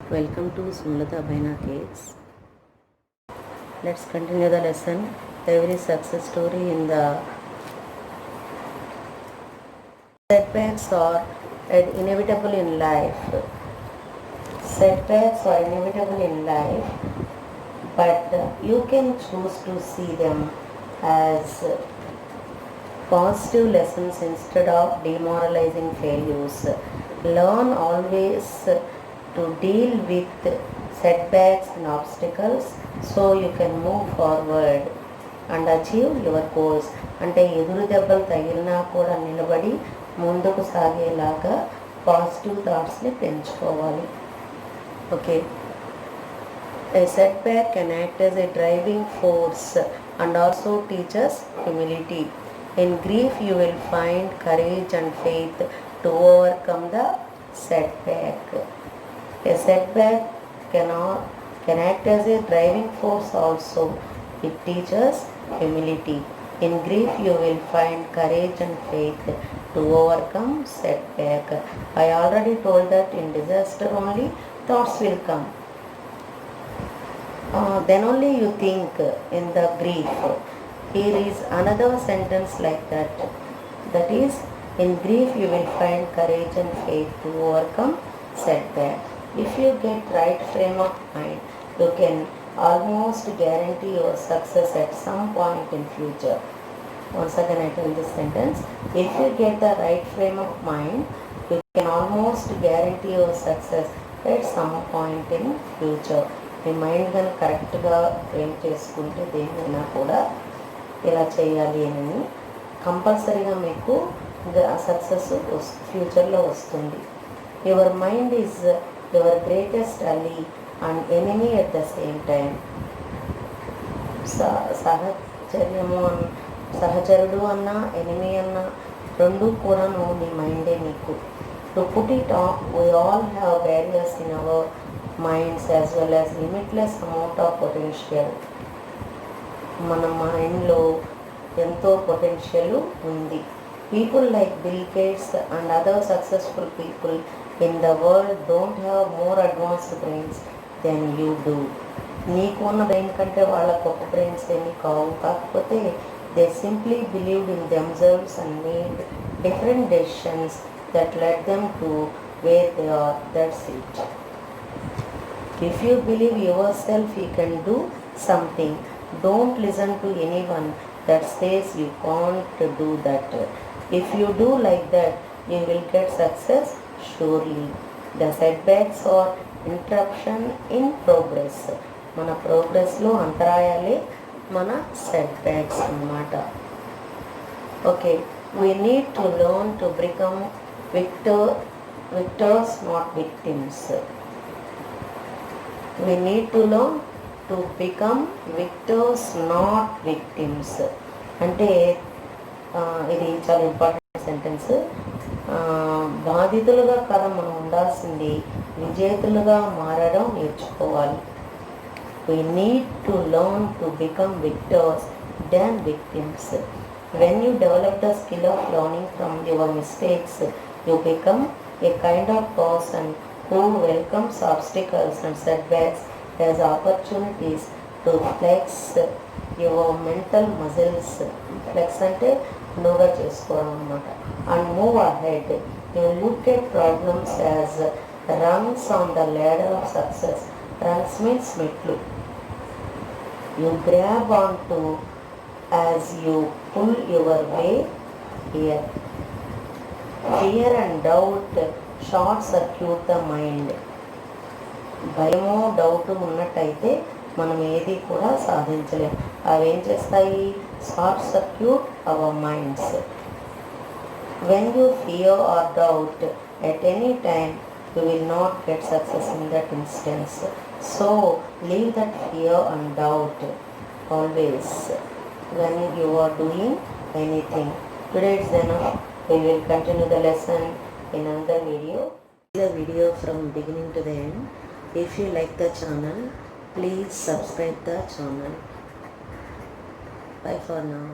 Welcome to Sumlata Baina Cakes. Let's continue the lesson. Every success story in the setbacks are inevitable in life. Setbacks are inevitable in life, but you can choose to see them as positive lessons instead of demoralizing failures. Learn always to deal with setbacks and obstacles so you can move forward and achieve your goals. అంటే ఎదురు దెబ్బలు తగిలినా కూడా నిలబడి ముందుకు సాగేలాగా positive థాట్స్ని పెంచుకోవాలి. Okay, a setback can act as a driving force and also teach us humility. In grief you will find courage and faith to overcome the setback. A setback can act as a driving force also. It teaches humility. In grief you will find courage and faith to overcome setback. I already told that in disaster only thoughts will come. Then only you think in the grief. Here is another sentence like that. That is, in grief you will find courage and faith to overcome setback. If you get right frame of mind, you can almost guarantee your success at some point in future. Once again I tell this sentence. If you get the right frame of mind, you can almost guarantee your success at some point in future. Me mind కానీ కరెక్ట్గా frame చేసుకుంటే దేన్నైనా కూడా ఇలా చేయాలి అని కంపల్సరీగా మీకు సక్సెస్ ఫ్యూచర్లో వస్తుంది. Your mind is your greatest Ali and enemy at the same time. సహచరుడు అన్న ఎనిమీ అన్న రెండు కూడాను నీ మైండే నీకు. To put it of, we all have barriers in our minds as well as limitless amount of potential. మన మైండ్లో ఎంతో పొటెన్షియల్ ఉంది. People like Bill Gates and other successful people in the world don't have more advanced brains than you do. నీకు ఉన్న brain కంటే వాళ్ళ గొప్ప brains ఏమీ కావు. కాకపోతే they simply believed in themselves and made different decisions that led them to where they are. That's it. If you believe yourself you can do something, don't listen to anyone that says you can't do that. If you do like that, you will get success surely. The setbacks are interruption in progress. మన ప్రోగ్రెస్లో అంతరాయాలే మన setbacks అన్నమాట. Okay, we need to learn to become victors, not victims. We need to learn to become victors, not victims. అంటే ఇది చాలా important sentence. బాధితులుగా కదా మనం ఉండాల్సింది, విజేతలుగా మారడం నేర్చుకోవాలి. We need to learn to become victors than victims. When you develop the skill of learning from your mistakes, you become a kind of person who welcomes obstacles and setbacks as opportunities to flex your mental muscles. Flex అంటే నువ్వుగా చేసుకోవడం అన్నమాట. And move ahead. You look at problems as rungs on the ladder of success. Rungs means మెట్లు. You grab onto as you pull your way here. Fear and doubt short circuit the mind. భయము doubt ఉన్నట్టయితే మనం ఏది కూడా సాధించలేం. అవి ఏం చేస్తాయి? Short circuit our minds. When you fear or doubt at any time you will not get success in that instance. So leave that fear and doubt always when you are doing anything. Today it's enough. We will continue the lesson in another video. The video from beginning to the end. If you like the channel, please subscribe the channel. Bye for now.